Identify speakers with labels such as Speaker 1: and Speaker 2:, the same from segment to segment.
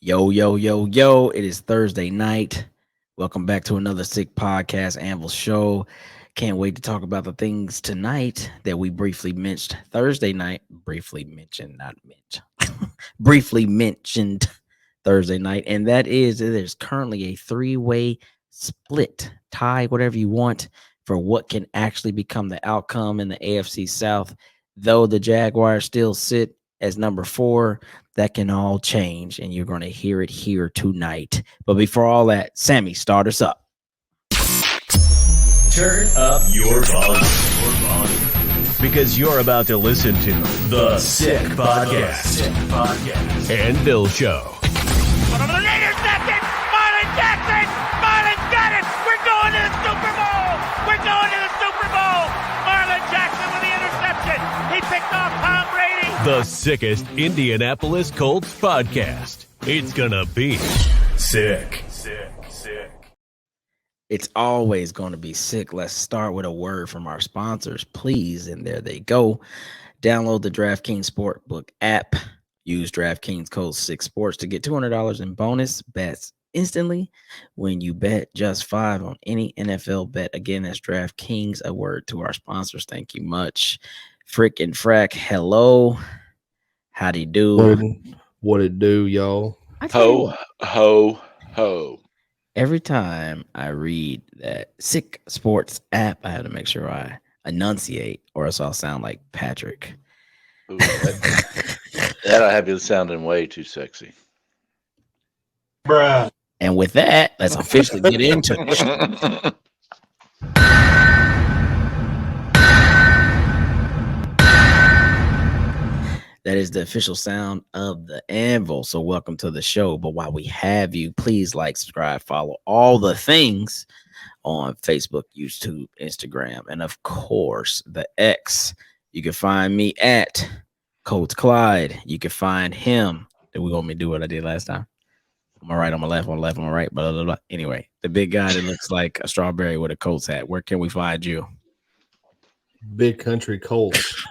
Speaker 1: Yo, yo, yo, yo. It is Thursday night. Welcome back to another Sick Podcast Anvil show. Can't wait to talk about the things tonight that we briefly mentioned Thursday night. Briefly mentioned, not mentioned. Briefly mentioned Thursday night. And that is there's currently a three-way split, tie, whatever you want, for what can actually become the outcome in the AFC South. Though the Jaguars still sit as number 4, that can all change, and you're going to hear it here tonight. But before all that, Sammy, start us up.
Speaker 2: Turn up your volume. Because you're about to listen to The Sick Podcast. Anvil Show.
Speaker 3: Intercepted! Marlon Jackson! Marlon got it! We're going to the Super Bowl! We're going to the Super Bowl! Marlon Jackson with the interception! He picked off Tom Brady!
Speaker 2: The sickest Indianapolis Colts podcast. It's gonna be sick.
Speaker 1: It's always going to be sick. Let's start with a word from our sponsors, please. And there they go. Download the DraftKings Sportsbook app. Use DraftKings code 6sports to get $200 in bonus bets instantly when you bet just $5 on any NFL bet. Again, that's DraftKings. A word to our sponsors. Thank you much. Frick and Frack, hello. Howdy do?
Speaker 4: What it do, y'all?
Speaker 5: Ho, ho, ho.
Speaker 1: Every time I read that Sick Sports app, I have to make sure I enunciate, or else I'll sound like Patrick.
Speaker 5: Ooh, that'll have you sounding way too sexy.
Speaker 4: Bruh.
Speaker 1: And with that, let's officially get into it. That is the official sound of the Anvil. So welcome to the show. But while we have you, please like, subscribe, follow all the things on Facebook, YouTube, Instagram, and of course the X. You can find me at Coach Clyde. You can find him. Did we want me to do what I did last time? On my right, on my left, on my left, on my right, blah, blah, blah. Anyway, the big guy that looks like a strawberry with a Colts hat. Where can we find you?
Speaker 4: Big Country Colts.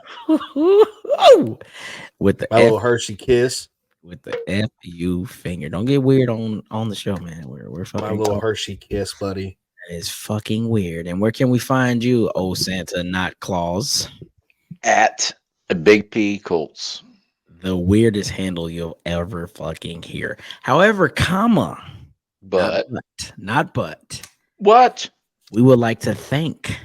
Speaker 1: With the
Speaker 4: My little Hershey kiss.
Speaker 1: with the FU finger. Don't get weird on the show, man. We're fucking
Speaker 4: My little Hershey kiss, buddy.
Speaker 1: That is fucking weird. And where can we find you, oh Santa, not Claus?
Speaker 5: At a Big P Colts.
Speaker 1: The weirdest handle you'll ever fucking hear. However, comma,
Speaker 5: But
Speaker 1: not but.
Speaker 5: what?
Speaker 1: We would like to thank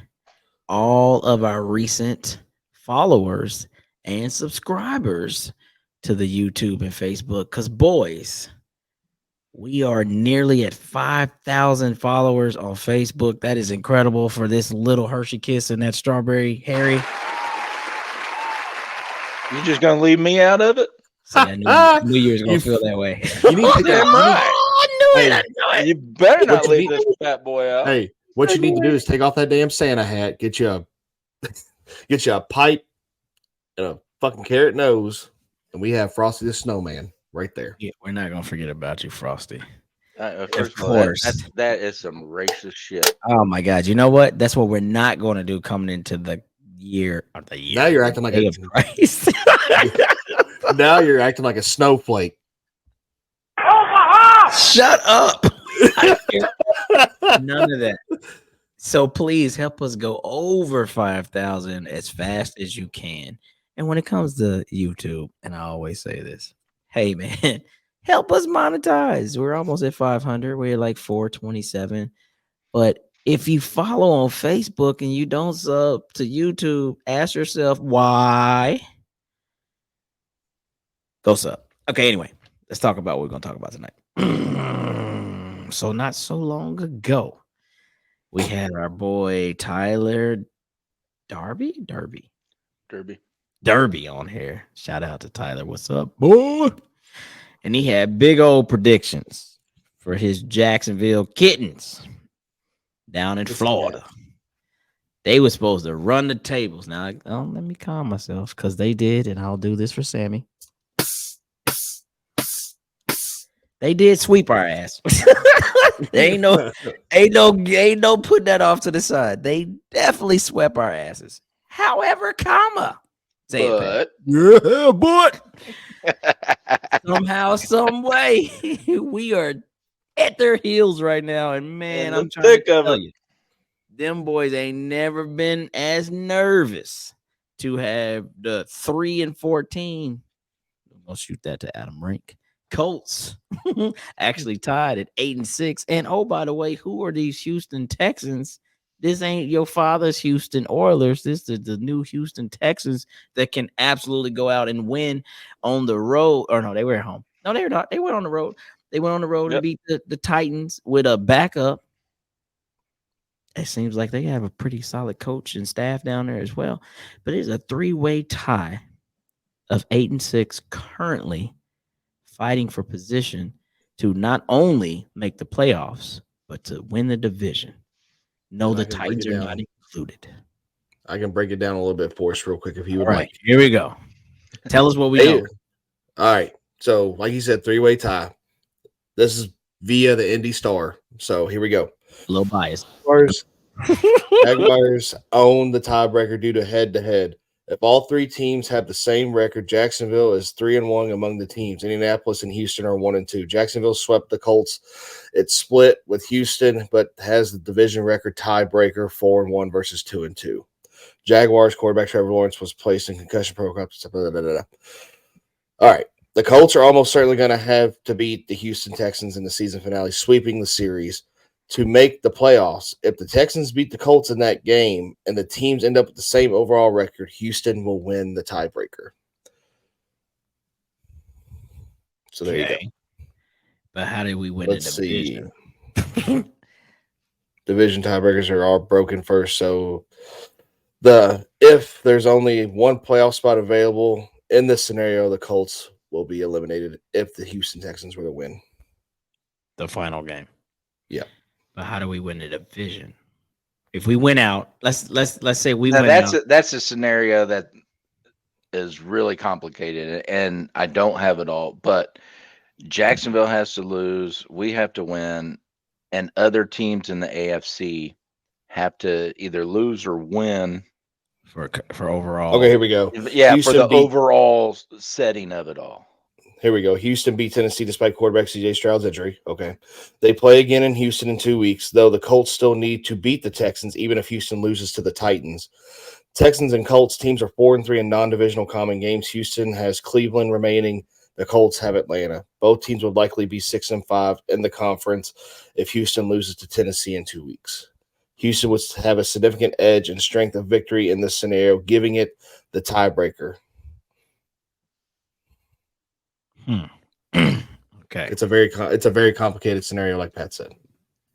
Speaker 1: all of our recent followers and subscribers to the YouTube and Facebook, because boys, we are nearly at 5,000 followers on Facebook. That is incredible for this little Hershey kiss and that strawberry Harry.
Speaker 5: You just gonna leave me out of it?
Speaker 1: See, I knew you was gonna feel that way.
Speaker 4: You need to
Speaker 5: Damn right.
Speaker 1: I knew it. I knew it.
Speaker 5: You better not
Speaker 4: What you
Speaker 5: leave
Speaker 4: need-
Speaker 5: this fat boy out.
Speaker 4: Hey, what you need to do is take off that damn Santa hat, get you a pipe and a fucking carrot nose, and we have Frosty the Snowman right there.
Speaker 1: Yeah, we're not gonna forget about you, Frosty.
Speaker 5: First
Speaker 1: Of
Speaker 5: all,
Speaker 1: course.
Speaker 5: that is some racist shit.
Speaker 1: Oh my God! You know what? That's what we're not going to do coming into the year. Or the year.
Speaker 4: Now you're acting like
Speaker 1: Day
Speaker 4: a
Speaker 1: of Christ.
Speaker 4: now you're acting like a snowflake.
Speaker 1: Shut up! I hear none of that. So please help us go over 5,000 as fast as you can. And when it comes to YouTube, and I always say this, hey man, help us monetize. We're almost at 500. We're like 427. But if you follow on Facebook and you don't sub to YouTube, ask yourself why. Go sub. Okay, anyway, let's talk about what we're going to talk about tonight. So not so long ago, we had our boy Tyler Derby on here. Shout out to Tyler. What's up, boy? And he had big old predictions for his Jacksonville Kittens down in Florida. They were supposed to run the tables. Now, let me calm myself because they did, and I'll do this for Sammy. They did sweep our ass. Ain't no putting that off to the side. They definitely swept our asses. However, comma, Say it, Pat.
Speaker 5: But
Speaker 1: Yeah, but somehow, some way, we are at their heels right now. And man,
Speaker 5: in the
Speaker 1: I'm trying
Speaker 5: thick
Speaker 1: to
Speaker 5: of
Speaker 1: tell
Speaker 5: it.
Speaker 1: you, them boys ain't never been as nervous to have the 3-14. I'll shoot that to Adam Rink. Colts actually tied at 8-6. And oh, by the way, who are these Houston Texans? This ain't your father's Houston Oilers. This is the new Houston Texans that can absolutely go out and win on the road. Or no, they were at home. No, they were not. They went on the road. They went on the road and
Speaker 5: Yep.
Speaker 1: beat the Titans with a backup. It seems like they have a pretty solid coach and staff down there as well. But it's a 3-way tie of 8-6 currently fighting for position to not only make the playoffs, but to win the division. No,
Speaker 4: And I
Speaker 1: the
Speaker 4: can break
Speaker 1: Titans
Speaker 4: it
Speaker 1: are
Speaker 4: down.
Speaker 1: not included.
Speaker 4: I can break it down a little bit for us real quick if you would
Speaker 1: All right,
Speaker 4: like.
Speaker 1: here we go. Tell us what we know.
Speaker 4: All right. So, like you said, 3-way tie. This is via the Indy Star. So here we go.
Speaker 1: A little biased.
Speaker 4: Jaguars own the tiebreaker due to head-to-head. If all three teams have the same record, Jacksonville is 3-1 among the teams. Indianapolis and Houston are 1-2. Jacksonville swept the Colts. It's split with Houston, but has the division record tiebreaker 4-1 versus 2-2. Jaguars quarterback Trevor Lawrence was placed in concussion protocol. All right. The Colts are almost certainly going to have to beat the Houston Texans in the season finale, sweeping the series to make the playoffs. If the Texans beat the Colts in that game and the teams end up with the same overall record, Houston will win the tiebreaker. So there you go.
Speaker 1: But how did we win
Speaker 4: Let's
Speaker 1: the division?
Speaker 4: see. Division tiebreakers are all broken first. So if there's only one playoff spot available in this scenario, the Colts will be eliminated if the Houston Texans were to win.
Speaker 1: The final game.
Speaker 4: Yeah.
Speaker 1: But how do we win the division? If we win out, let's say we
Speaker 5: now
Speaker 1: win
Speaker 5: that's
Speaker 1: out.
Speaker 5: that's a scenario that is really complicated, and I don't have it all. But Jacksonville has to lose, we have to win, and other teams in the AFC have to either lose or win.
Speaker 1: For overall.
Speaker 4: Okay, here we go.
Speaker 5: Yeah, for the overall setting of it all.
Speaker 4: Here we go. Houston beat Tennessee despite quarterback CJ Stroud's injury. Okay. They play again in Houston in 2 weeks, though the Colts still need to beat the Texans, even if Houston loses to the Titans. Texans and Colts teams are 4-3 in non-divisional common games. Houston has Cleveland remaining. The Colts have Atlanta. Both teams would likely be 6-5 in the conference if Houston loses to Tennessee in 2 weeks. Houston would have a significant edge and strength of victory in this scenario, giving it the tiebreaker.
Speaker 1: Okay.
Speaker 4: It's a very complicated scenario, like Pat said.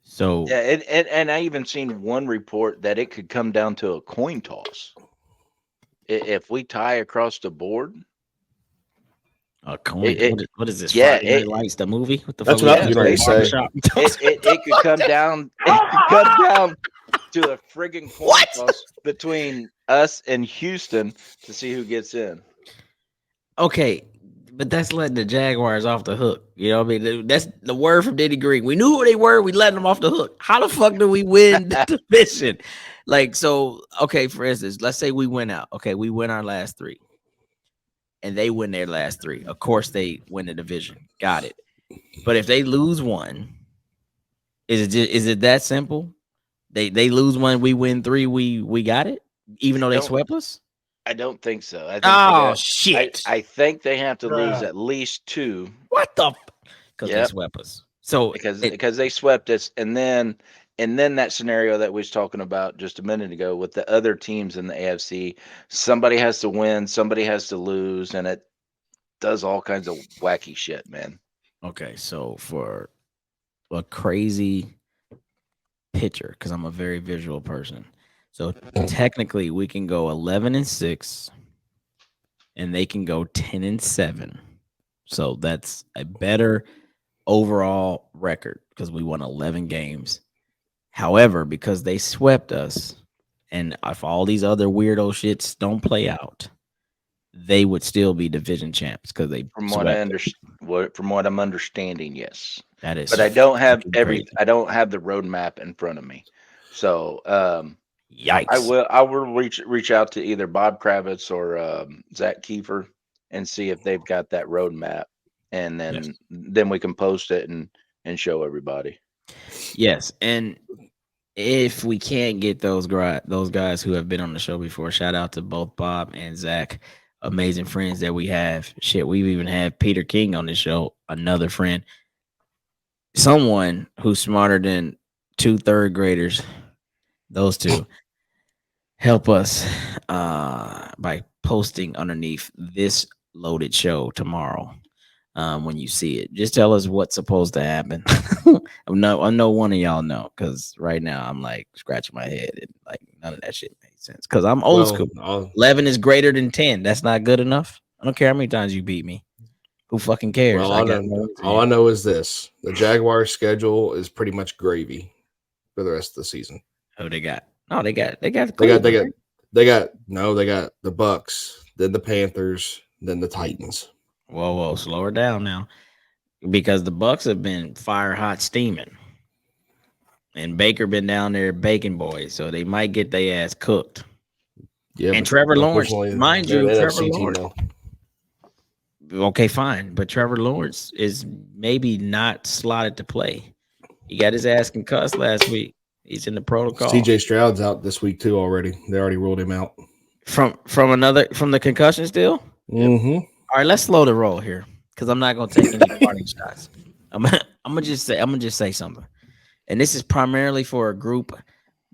Speaker 1: So
Speaker 5: yeah, and I even seen one report that it could come down to a coin toss. If we tie across the board,
Speaker 1: a coin. What is this?
Speaker 5: Yeah,
Speaker 1: Friday Night Lights, the movie. What the
Speaker 4: That's
Speaker 1: fuck?
Speaker 4: what I was going to say.
Speaker 5: It could come down. It could come down to a friggin' coin toss between us and Houston to see who gets in.
Speaker 1: Okay, but that's letting the Jaguars off the hook. You know what I mean? That's the word from Denny Green. We knew who they were. We let them off the hook. How the fuck do we win the division? Like, so, okay, for instance, let's say we win out. Okay, we win our last three. And they win their last three. Of course, they win the division. Got it. But if they lose one, is it that simple? They lose one, we win three, we got it? Even though they swept us?
Speaker 5: I don't think so. I think
Speaker 1: shit.
Speaker 5: I think they have to lose at least two.
Speaker 1: What the? Because they swept us. So
Speaker 5: because they swept us, and then that scenario that we was talking about just a minute ago with the other teams in the AFC, somebody has to win, somebody has to lose, and it does all kinds of wacky shit, man.
Speaker 1: Okay, so for a crazy picture, because I'm a very visual person. So technically we can go 11-6 and they can go 10-7. So that's a better overall record because we won 11 games. However, because they swept us, and if all these other weirdo shits don't play out, they would still be division champs because they.
Speaker 5: From what I'm understanding, yes.
Speaker 1: That is.
Speaker 5: But I don't have
Speaker 1: crazy.
Speaker 5: I don't have the roadmap in front of me. So
Speaker 1: Yikes.
Speaker 5: I will reach out to either Bob Kravitz or Zach Kiefer and see if they've got that roadmap, and then we can post it and show everybody.
Speaker 1: Yes, and if we can't get those guys who have been on the show before, shout out to both Bob and Zach, amazing friends that we have. Shit, we've even had Peter King on the show, another friend, someone who's smarter than 2 third graders. Those two help us by posting underneath this loaded show tomorrow. When you see it, just tell us what's supposed to happen. I know one of y'all know, because right now I'm like scratching my head and like none of that shit makes sense. Because I'm old school. 11 is greater than 10. That's not good enough. I don't care how many times you beat me. Who fucking cares?
Speaker 4: Well, all I know is this: the Jaguars' schedule is pretty much gravy for the rest of the season.
Speaker 1: Who they got? No, they got the
Speaker 4: they got the Bucks, then the Panthers, then the Titans.
Speaker 1: Whoa, slow her down now, because the Bucks have been fire hot steaming, and Baker been down there baking boys, so they might get their ass cooked. Yeah, and Trevor Lawrence, mind you, Trevor Lawrence. Okay, fine, but Trevor Lawrence is maybe not slotted to play. He got his ass concussed last week. He's in the protocol.
Speaker 4: CJ Stroud's out this week too already. They already ruled him out
Speaker 1: from the concussion still.
Speaker 4: Mm-hmm.
Speaker 1: All right, let's slow the roll here, because I'm not gonna take any parting shots. I'm gonna just say something, and this is primarily for a group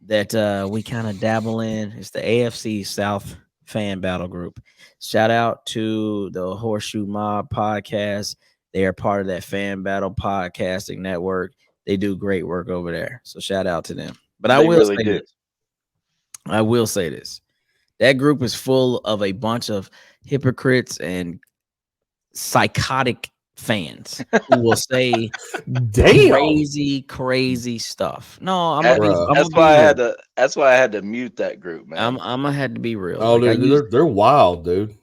Speaker 1: that we kind of dabble in. It's the AFC South fan battle group. Shout out to the Horseshoe Mob podcast. They are part of that fan battle podcasting network. They do great work over there, so shout out to them. But I will say this: that group is full of a bunch of hypocrites and psychotic fans who will say crazy stuff. No,
Speaker 5: that's why I had to mute that group, man.
Speaker 1: I'm gonna have to be real.
Speaker 4: Oh, dude, they're wild, dude.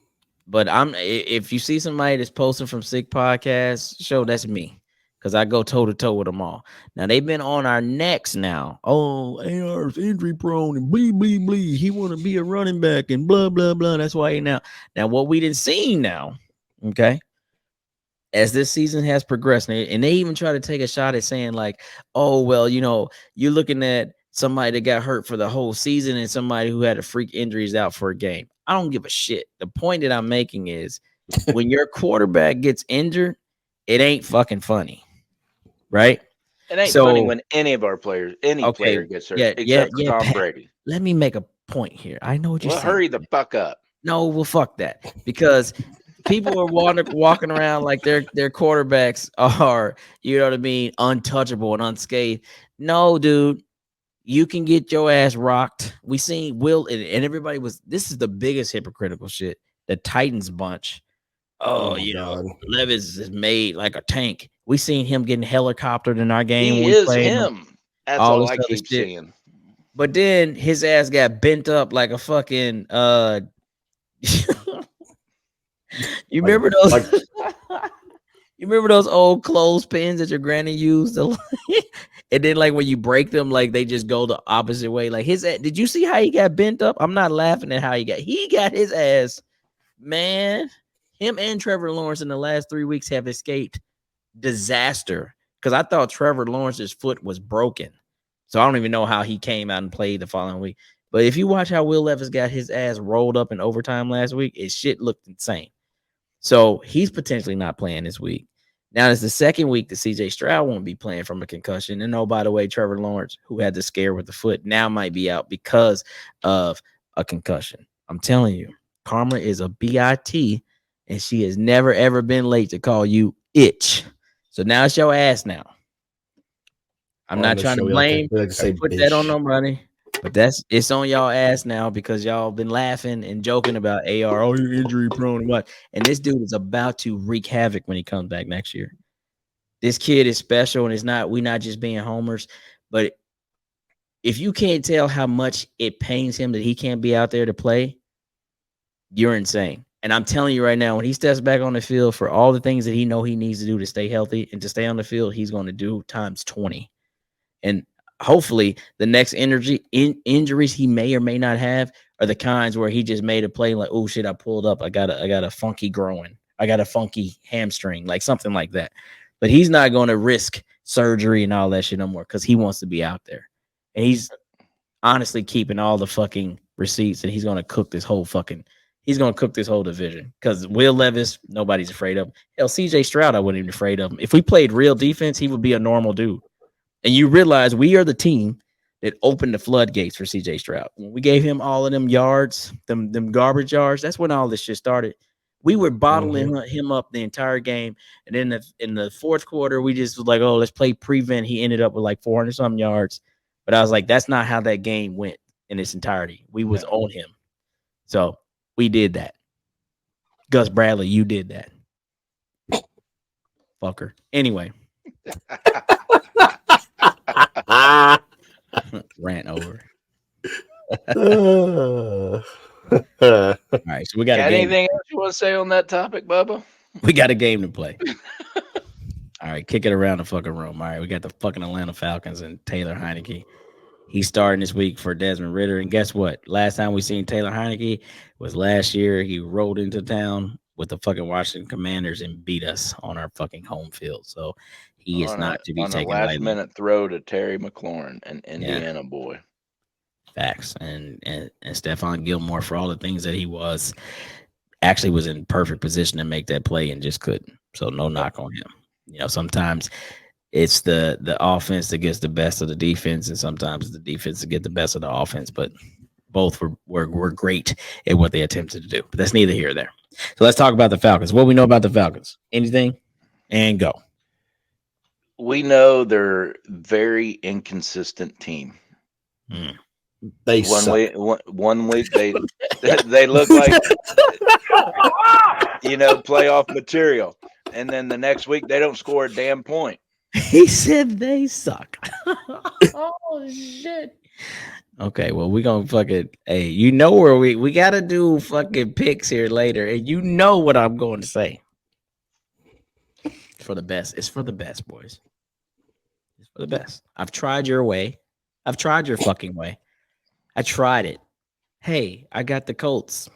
Speaker 1: But if you see somebody that's posting from Sick Podcast Show, that's me, because I go toe to toe with them all. Now they've been on our necks now. Oh, AR's injury prone and blee blee blee. He want to be a running back and blah blah blah. That's why now what we didn't see now, okay, as this season has progressed, and they even try to take a shot at saying like, oh well, you're looking at somebody that got hurt for the whole season and somebody who had a freak injuries out for a game. I don't give a shit. The point that I'm making is when your quarterback gets injured, it ain't fucking funny, right?
Speaker 5: It ain't funny when any of our players, player gets hurt, except for Tom Brady.
Speaker 1: Let me make a point here. I know what you're saying.
Speaker 5: Hurry the fuck up.
Speaker 1: No, well, fuck that, because people are walking around like their quarterbacks are, you know what I mean, untouchable and unscathed. No, dude. You can get your ass rocked. We seen Will and everybody was. This is the biggest hypocritical shit. The Titans bunch. Oh, Levis is made like a tank. We seen him getting helicoptered in our game.
Speaker 5: He is him. That's all I keep seeing.
Speaker 1: But then his ass got bent up like a fucking. You remember those? You remember those old clothespins that your granny used? And then, like, when you break them, like, they just go the opposite way. Like, did you see how he got bent up? I'm not laughing at how he got his ass. Man, him and Trevor Lawrence in the last 3 weeks have escaped disaster. Because I thought Trevor Lawrence's foot was broken. So I don't even know how he came out and played the following week. But if you watch how Will Levis got his ass rolled up in overtime last week, his shit looked insane. So he's potentially not playing this week. Now it's the second week that CJ Stroud won't be playing from a concussion. And oh, by the way, Trevor Lawrence, who had the scare with the foot, now might be out because of a concussion. I'm telling you, Karma is a BIT, and she has never, ever been late to call you itch. So now it's your ass now. I'm not trying to blame or put that on nobody, but it's on y'all ass now because y'all been laughing and joking about AR. Oh, you're injury prone and what? And this dude is about to wreak havoc when he comes back next year. This kid is special, and we're not just being homers, but if you can't tell how much it pains him that he can't be out there to play, you're insane. And I'm telling you right now, when he steps back on the field for all the things that he needs to do to stay healthy and to stay on the field, he's going to do times 20. And hopefully the next injuries he may or may not have are the kinds where he just made a play like, oh shit, I pulled up, I got a funky groin, I got a funky hamstring, like something like that. But he's not going to risk surgery and all that shit no more because he wants to be out there, and he's honestly keeping all the fucking receipts, and he's going to cook this whole division because Will Levis, nobody's afraid of him. Hell, CJ Stroud, I wouldn't even be afraid of him. If we played real defense, he would be a normal dude. And you realize we are the team that opened the floodgates for CJ Stroud. When we gave him all of them yards, them garbage yards, that's when all this shit started. We were bottling him up the entire game. And then in the fourth quarter, we just was like, oh, let's play prevent. He ended up with like 400-something yards. But I was like, that's not how that game went in its entirety. We was on him. So we did that. Gus Bradley, you did that. Fucker. Anyway. Rant over. All right, so we got a game.
Speaker 5: Anything else you want to say on that topic, Bubba?
Speaker 1: We got a game to play. All right, kick it around the fucking room. All right, we got the fucking Atlanta Falcons and Taylor Heineke. He's starting this week for Desmond Ridder. And guess what? Last time we seen Taylor Heineke was last year. He rode into town with the fucking Washington Commanders and beat us on our fucking home field. So he is not to be taken lightly.
Speaker 5: On a last-minute throw to Terry McLaurin, an Indiana boy.
Speaker 1: Facts. And Stephon Gilmore, for all the things that he was, actually was in perfect position to make that play and just couldn't. So no knock on him. You know, sometimes it's the offense that gets the best of the defense, and sometimes the defense that get the best of the offense. But both were great at what they attempted to do. But that's neither here nor there. So let's talk about the Falcons. What we know about the Falcons? Anything? And go.
Speaker 5: We know they're very inconsistent team.
Speaker 4: They
Speaker 5: one week they look like playoff material, and then the next week they don't score a damn point.
Speaker 1: He said they suck. Oh shit. Okay, well, we're gonna fucking you know where we gotta do fucking picks here later, and you know what I'm going to say. It's for the best. It's for the best, boys. It's for the best. I've tried your way. I've tried your fucking way. I tried it. Hey, I got the Colts.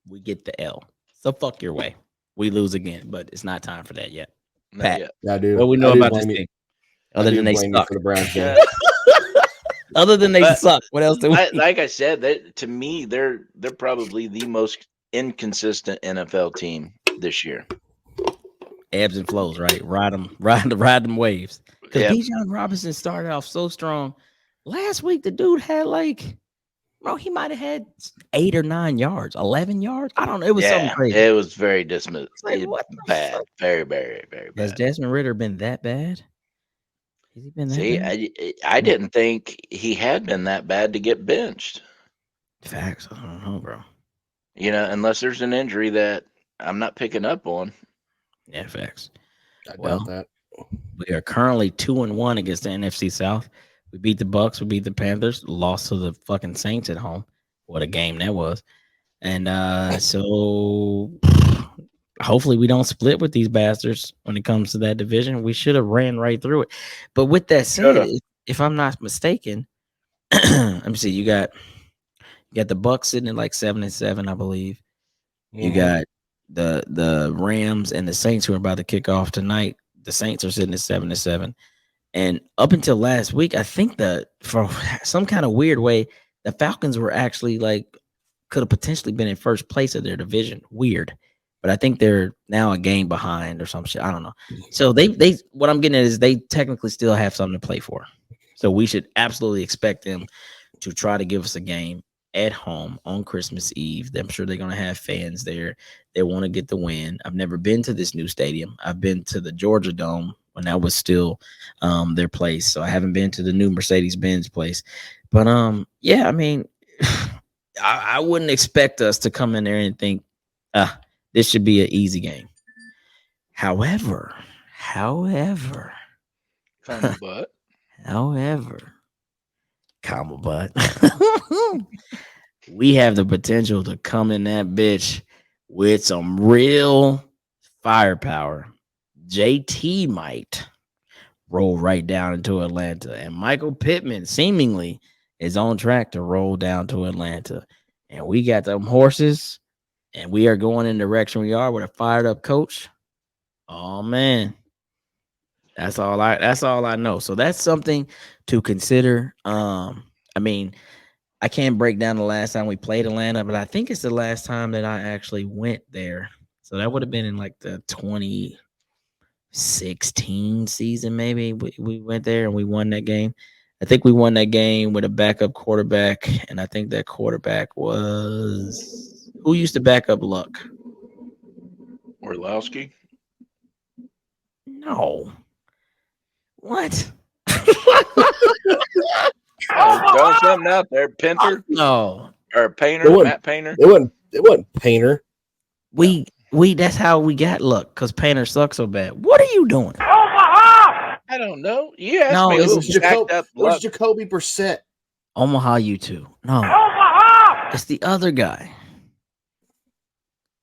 Speaker 1: We get the L. So fuck your way. We lose again, but it's not time for that yet. Pat,
Speaker 4: I do.
Speaker 1: What we know about this team? Other than they suck.
Speaker 4: For the Browns game.
Speaker 1: Other than they suck. What else do we?
Speaker 5: Like I said, to me, they're probably the most inconsistent NFL team this year.
Speaker 1: Ebbs and flows, right? Ride them waves. Because Bijan Robinson started off so strong. Last week, the dude had he might have had 8 or 9 yards, 11 yards. I don't know. It was something crazy.
Speaker 5: It was very dismal.
Speaker 1: Bad.
Speaker 5: Very, very, very bad.
Speaker 1: Has Desmond Ridder been that bad? Has he been that bad?
Speaker 5: I didn't think he had been that bad to get benched.
Speaker 1: Facts. I don't know, bro.
Speaker 5: Unless there's an injury that I'm not picking up on.
Speaker 1: Yeah, facts.
Speaker 4: I doubt that.
Speaker 1: We are currently 2-1 against the NFC South. We beat the Bucks. We beat the Panthers. Lost to the fucking Saints at home. What a game that was. And so hopefully we don't split with these bastards when it comes to that division. We should have ran right through it. But with that said, if I'm not mistaken, let me see. You got the Bucks sitting at like 7-7, I believe. You got the Rams and the Saints who are about to kick off tonight. The Saints are sitting at 7-7. And up until last week, I think that for some kind of weird way, the Falcons were actually could have potentially been in first place of their division. Weird. But I think they're now a game behind or some shit. I don't know. So they what I'm getting at is they technically still have something to play for. So we should absolutely expect them to try to give us a game at home on Christmas Eve. I'm sure they're going to have fans there. They want to get the win. I've never been to this new stadium. I've been to the Georgia Dome when that was still their place. So I haven't been to the new Mercedes-Benz place. But, I mean, I wouldn't expect us to come in there and think, this should be an easy game. However, comma but, we have the potential to come in that bitch with some real firepower. JT might. roll right down into Atlanta. And Michael Pittman seemingly is on track to roll down to Atlanta. And we got them horses, and we are going in the direction we are with a fired up coach. Oh man. That's all I know. So that's something to consider. I mean, I can't break down the last time we played Atlanta, but I think it's the last time that I actually went there. So that would have been in like the 2016 season, maybe. We went there and we won that game. I think we won that game with a backup quarterback, and I think that quarterback was who used to back up Luck?
Speaker 5: Orlowski.
Speaker 1: No. What?
Speaker 5: Throwing something out there. Pinter
Speaker 1: No.
Speaker 5: or Painter, Matt Painter.
Speaker 4: It wasn't Painter.
Speaker 1: We that's how we got Luck, because Painter sucks so bad. What are you doing?
Speaker 5: I don't know. You asked
Speaker 1: No,
Speaker 5: me
Speaker 1: it's
Speaker 5: who backed up
Speaker 4: It was
Speaker 5: Luck.
Speaker 4: Jacoby Brissett.
Speaker 1: Omaha U2. No. It's the other guy.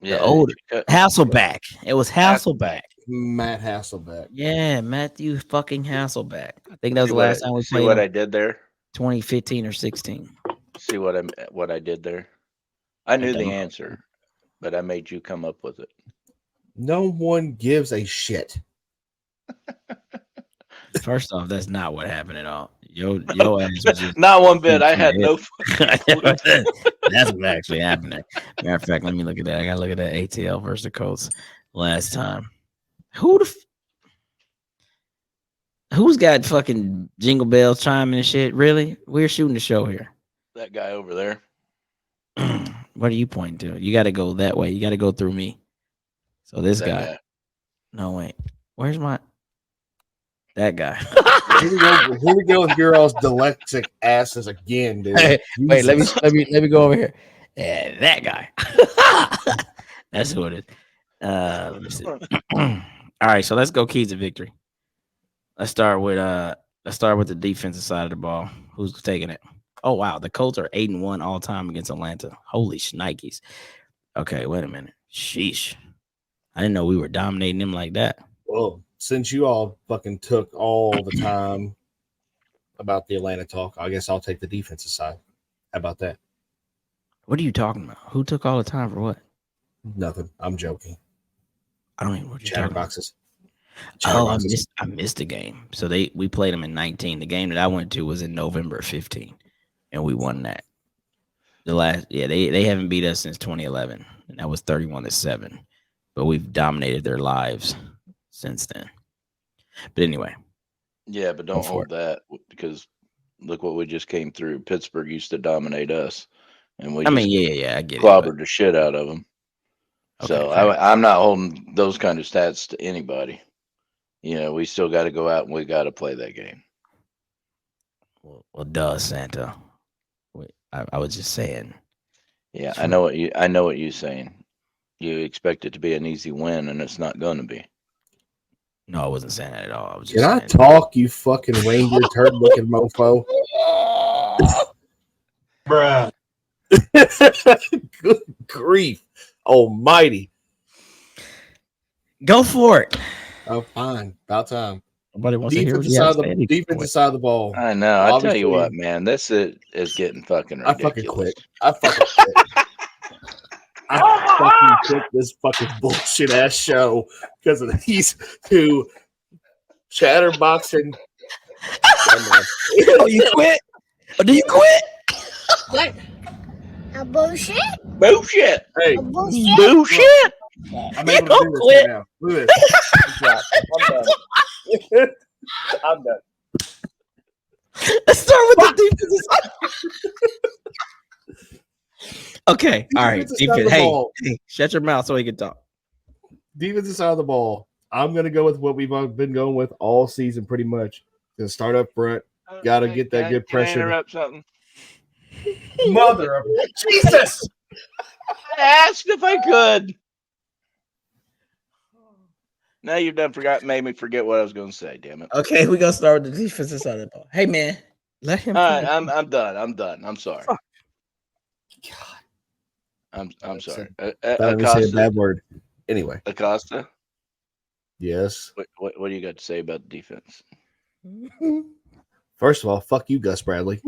Speaker 5: Yeah,
Speaker 1: The older Hasselback. It was Hasselback.
Speaker 4: Matt Hasselbeck.
Speaker 1: Yeah, Matthew fucking Hasselback. I think that was
Speaker 5: See
Speaker 1: the last time we
Speaker 5: see
Speaker 1: played
Speaker 5: what
Speaker 1: him,
Speaker 5: I did there.
Speaker 1: 2015 or 16.
Speaker 5: See what I did there. I knew the
Speaker 1: don't.
Speaker 5: answer, but I made you come up with it.
Speaker 4: No one gives a shit.
Speaker 1: First off, that's not what happened at all. Yo ass was just
Speaker 5: Not one bit. I had no fucking clue.
Speaker 1: that's what actually happened there. Matter of fact, let me look at that. I gotta look at that ATL versus the Colts last time. Who's got fucking jingle bells chiming and shit? Really? We're shooting the show here.
Speaker 5: That guy over there.
Speaker 1: What are you pointing to? You got to go that way. You got to go through me. So this
Speaker 5: That
Speaker 1: guy.
Speaker 5: guy.
Speaker 1: No, wait. Where's that guy?
Speaker 4: Here we go with your all's dyslexic asses again, dude.
Speaker 1: Hey, wait, let
Speaker 4: Jesus.
Speaker 1: me go over here. Yeah, that guy. That's who it is. Let me see. All right, so let's go keys to victory. Let's start with the defensive side of the ball. Who's taking it? Oh wow, the Colts are 8-1 all time against Atlanta. Holy shnikes. Okay, wait a minute. Sheesh. I didn't know we were dominating them like that.
Speaker 4: Well, since you all fucking took all the time about the Atlanta talk, I guess I'll take the defensive side. How about that?
Speaker 1: What are you talking about? Who took all the time for what?
Speaker 4: Nothing. I'm joking.
Speaker 1: I don't even know what you're talking about.
Speaker 4: Chatterboxes.
Speaker 1: Oh, I missed the game. So we played them in 19. The game that I went to was in November of 15, and we won that. They haven't beat us since 2011, and that was 31-7. But we've dominated their lives since then. But anyway,
Speaker 5: Yeah, but don't hold that, because look what we just came through. Pittsburgh used to dominate us, and we
Speaker 1: I mean,
Speaker 5: just
Speaker 1: yeah, I get it.
Speaker 5: clobbered the shit out of them.
Speaker 1: Okay,
Speaker 5: So
Speaker 1: fair.
Speaker 5: I'm not holding those kind of stats to anybody. You know, we still got to go out and we got to play that game.
Speaker 1: Well, duh, Santa. Wait, I was just saying.
Speaker 5: Yeah, I know what you're saying. You expect it to be an easy win, and it's not going to be.
Speaker 1: No, I wasn't saying that at all. I was just
Speaker 4: Can I
Speaker 1: saying.
Speaker 4: talk, you fucking reindeer turd looking mofo? Bruh. Good grief. Almighty.
Speaker 1: Go for it.
Speaker 4: Oh, fine. About time.
Speaker 1: Nobody wants to hear what
Speaker 4: Defensive
Speaker 1: you have
Speaker 4: side,
Speaker 1: to
Speaker 4: of
Speaker 1: say.
Speaker 4: the, defensive side of the ball.
Speaker 5: I know. I tell you
Speaker 4: Obviously-
Speaker 5: what, man, this is getting fucking
Speaker 4: I
Speaker 5: ridiculous.
Speaker 4: fucking quit. I fucking quit this fucking bullshit ass show because of these two chatterboxing.
Speaker 1: Oh, you quit? Oh, do you quit?
Speaker 6: A bullshit?
Speaker 5: Bullshit.
Speaker 4: Hey,
Speaker 6: A bullshit?
Speaker 5: Bullshit.
Speaker 4: I'm
Speaker 1: You
Speaker 4: able to
Speaker 1: don't
Speaker 4: do this
Speaker 1: quit.
Speaker 4: right now. Look at this. I'm done. I'm done.
Speaker 1: Let's start with the defensive side. Okay, all right.
Speaker 4: Defensive side of the ball.
Speaker 1: Hey, shut your mouth so we can talk.
Speaker 4: Defensive side of the ball. I'm going to go with what we've been going with all season pretty much. Going to start up front. Got to get that good pressure.
Speaker 5: Can I interrupt something?
Speaker 4: Mother of Jesus.
Speaker 5: I asked if I could. Now you've made me forget what I was going to say. Damn it!
Speaker 1: Okay, we're gonna start with the defensive side of the ball. Hey man, let him.
Speaker 5: All right, I'm done. I'm sorry.
Speaker 1: Fuck.
Speaker 5: I'm sorry.
Speaker 4: I didn't say a bad word. Anyway,
Speaker 5: Acosta,
Speaker 4: yes.
Speaker 5: what do you got to say about the defense?
Speaker 4: First of all, fuck you, Gus Bradley,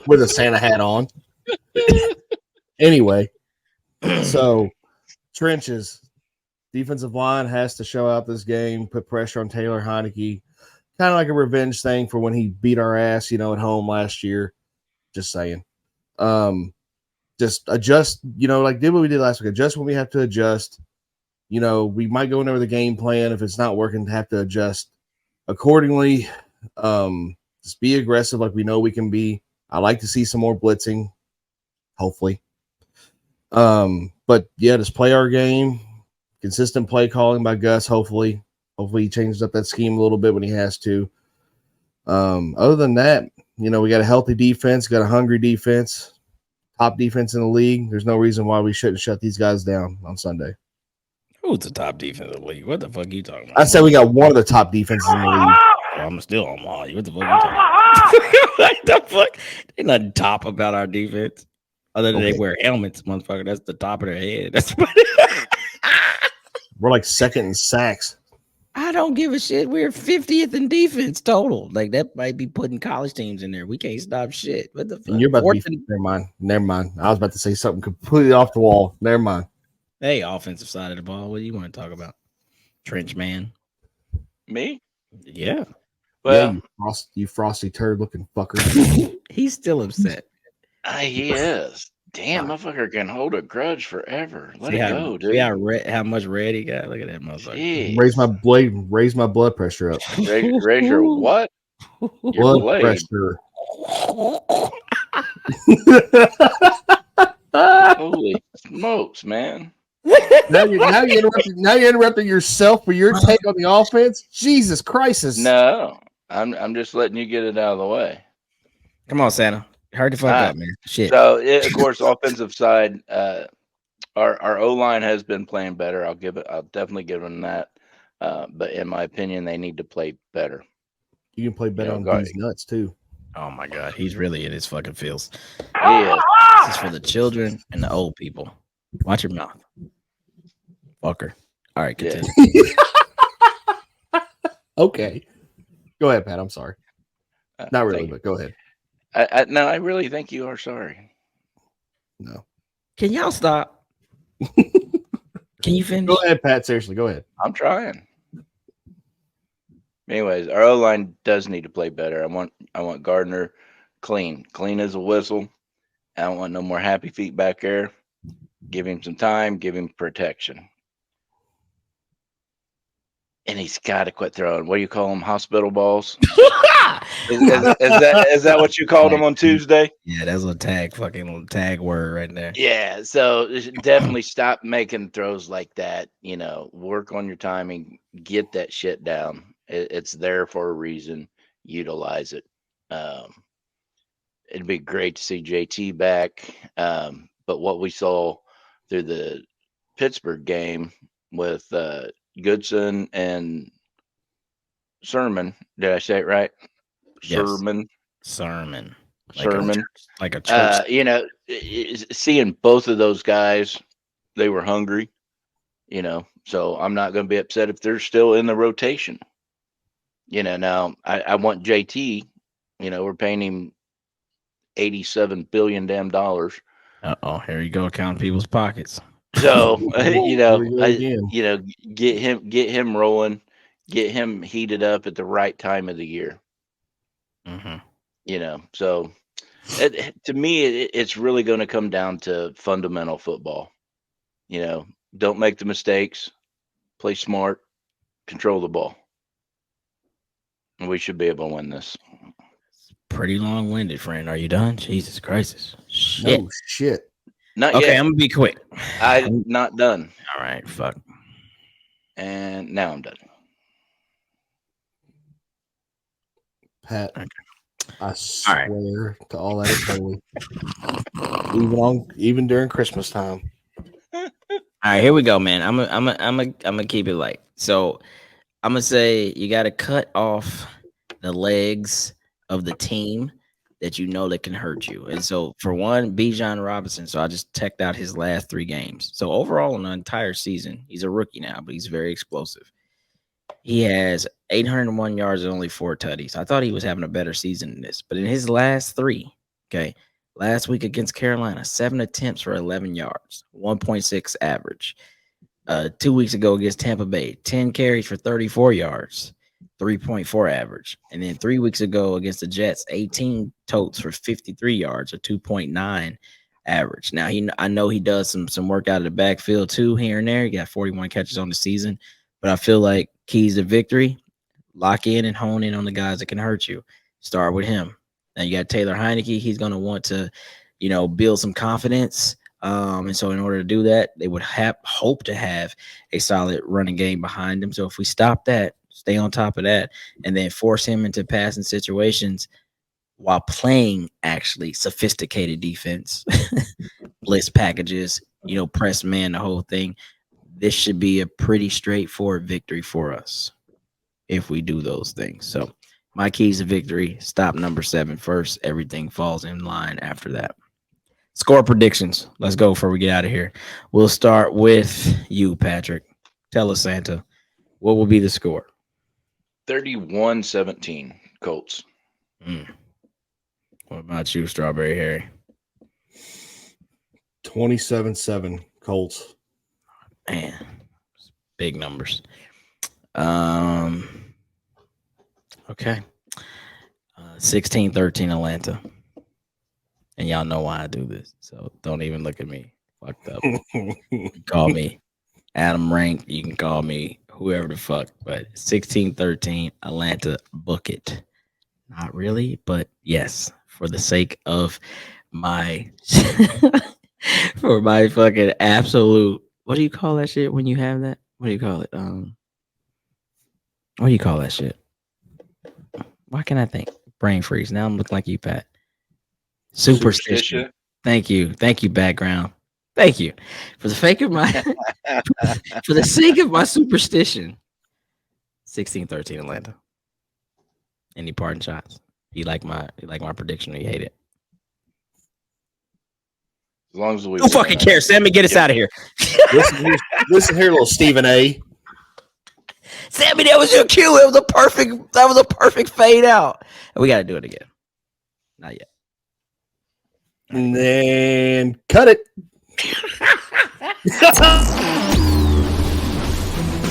Speaker 4: with a Santa hat on. Anyway, so trenches. Defensive line has to show out this game, put pressure on Taylor Heineke. Kind of like a revenge thing for when he beat our ass, at home last year. Just saying. Just adjust, like did what we did last week. Adjust when we have to adjust. We might go in over the game plan. If it's not working, have to adjust accordingly. Just be aggressive like we know we can be. I like to see some more blitzing, hopefully. But yeah, just play our game. Consistent play calling by Gus, hopefully. Hopefully he changes up that scheme a little bit when he has to. Other than that, we got a healthy defense, got a hungry defense, top defense in the league. There's no reason why we shouldn't shut these guys down on Sunday.
Speaker 1: Who's the top defense in the league? What the fuck are you talking about?
Speaker 4: I said we got one of the top defenses in the league.
Speaker 1: Well, I'm still on Molly. What the fuck are you talking about? What the fuck? Ain't nothing top about our defense. Other than they wear helmets, motherfucker. That's the top of their head. That's what
Speaker 4: we're like second in sacks.
Speaker 1: I don't give a shit. We're 50th in defense total. Like that might be putting college teams in there. We can't stop shit. What the fuck?
Speaker 4: And you're about to be never mind. I was about to say something completely off the wall. Never mind.
Speaker 1: Hey, offensive side of the ball. What do you want to talk about? Trench man.
Speaker 5: Me?
Speaker 1: Yeah.
Speaker 5: Well,
Speaker 4: yeah, you frosty turd looking fucker.
Speaker 1: He's still upset.
Speaker 5: He is. Damn, motherfucker can hold a grudge forever. Let it go, dude.
Speaker 1: See how much red he got? Look at that motherfucker.
Speaker 5: Jeez.
Speaker 4: Raise my blood pressure up.
Speaker 5: Raise your what? Your
Speaker 4: blood pressure.
Speaker 5: Holy smokes, man.
Speaker 4: Now you're interrupting yourself for your take on the offense. Jesus Christ!
Speaker 5: No, I'm just letting you get it out of the way.
Speaker 1: Come on, Santa. Hurry the fuck up, man. Shit.
Speaker 5: So, of course, offensive side, our O-line has been playing better. I'll definitely give them that. But in my opinion, they need to play better.
Speaker 4: You can play better on these nuts too.
Speaker 1: Oh my God, he's really in his fucking feels.
Speaker 5: Yeah.
Speaker 1: This is for the children and the old people. Watch your mouth, fucker. All right, continue.
Speaker 4: Okay, go ahead, Pat. I'm sorry. Not really, but go ahead.
Speaker 5: No, I really think you are sorry.
Speaker 4: No.
Speaker 1: Can y'all stop? Can you finish?
Speaker 4: Go ahead, Pat. Seriously, go ahead.
Speaker 5: I'm trying. Anyways, our O-line does need to play better. I want Gardner clean as a whistle. I don't want no more happy feet back there. Give him some time. Give him protection. And he's got to quit throwing. What do you call them? Hospital balls? Is that what you called them on Tuesday?
Speaker 1: Yeah, that's a tag word right there.
Speaker 5: Yeah, so definitely stop making throws like that. Work on your timing. Get that shit down. It's there for a reason. Utilize it. It'd be great to see JT back. But what we saw through the Pittsburgh game with Goodson and Sermon. Did I say it right?
Speaker 1: Yes.
Speaker 5: Sermon.
Speaker 1: Like a church.
Speaker 5: Seeing both of those guys, they were hungry. So I'm not going to be upset if they're still in the rotation. Now I want JT. We're paying him $87 billion damn dollars.
Speaker 1: Here you go, counting people's pockets.
Speaker 5: So get him rolling, get him heated up at the right time of the year.
Speaker 1: Mm-hmm.
Speaker 5: So to me, it's really going to come down to fundamental football. Don't make the mistakes, play smart, control the ball, and we should be able to win this.
Speaker 1: Pretty long-winded, friend. Are you done? Jesus Christ! Shit.
Speaker 4: No shit.
Speaker 5: Not
Speaker 1: okay,
Speaker 5: yet.
Speaker 1: I'm gonna be quick.
Speaker 5: I'm not done.
Speaker 1: All right, fuck.
Speaker 5: And now I'm done.
Speaker 4: Pat, okay. I swear to all that is holy. even during Christmas time.
Speaker 1: All right, here we go, man. I'm gonna keep it light. So I'm gonna say you got to cut off the legs of the team that that can hurt you. And so for one, Bijan Robinson. So I just checked out his last 3 games. So overall in the entire season, he's a rookie now, but he's very explosive. He has 801 yards and only 4 tutties. I thought he was having a better season than this, but in his last 3, okay, last week against Carolina, 7 attempts for 11 yards, 1.6 average. 2 weeks ago against Tampa Bay, 10 carries for 34 yards, 3.4 average. And then 3 weeks ago against the Jets, 18 totes for 53 yards, a 2.9 average. Now, I know he does some work out of the backfield too here and there. He got 41 catches on the season, but I feel like keys to victory, lock in and hone in on the guys that can hurt you. Start with him. Now you got Taylor Heineke. He's going to want to, build some confidence. And so in order to do that, they would hope to have a solid running game behind him. So if we stop that, stay on top of that, and then force him into passing situations while playing actually sophisticated defense, blitz packages, press man, the whole thing, this should be a pretty straightforward victory for us if we do those things. So my keys to victory, stop number 7 first. Everything falls in line after that. Score predictions. Let's go before we get out of here. We'll start with you, Patrick. Tell us, Santa, what will be the score?
Speaker 5: 31-17 Colts.
Speaker 1: What about you, Strawberry Harry?
Speaker 4: 27-7 Colts.
Speaker 1: Man, big numbers. Okay. 16-13 Atlanta. And y'all know why I do this, so don't even look at me fucked up. You can call me Adam Rank. You can call me whoever the fuck, but 16-13 Atlanta, book it. Not really, but yes, for the sake of my for my fucking absolute, what do you call that shit when you have that? What do you call it? What do you call that shit? Why can't I think? Brain freeze. Now I'm looking like you, Pat. Superstition. Thank you, background. Thank you for the sake of my for the sake of my superstition. 16-13 Atlanta. Any parting shots? You like my prediction or you hate it?
Speaker 5: As long as we
Speaker 1: don't fucking care. Sammy, get us out of here.
Speaker 4: Listen here, little Stephen A.
Speaker 1: Sammy, that was your cue. That was a perfect fade out. We got to do it again. Not yet.
Speaker 4: And then cut it.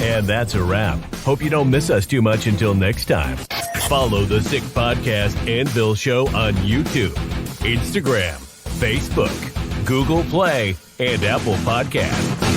Speaker 2: And that's a wrap. Hope you don't miss us too much until next time. Follow the Sick Podcast Anvil Show on YouTube, Instagram, Facebook, Google Play, and Apple Podcasts.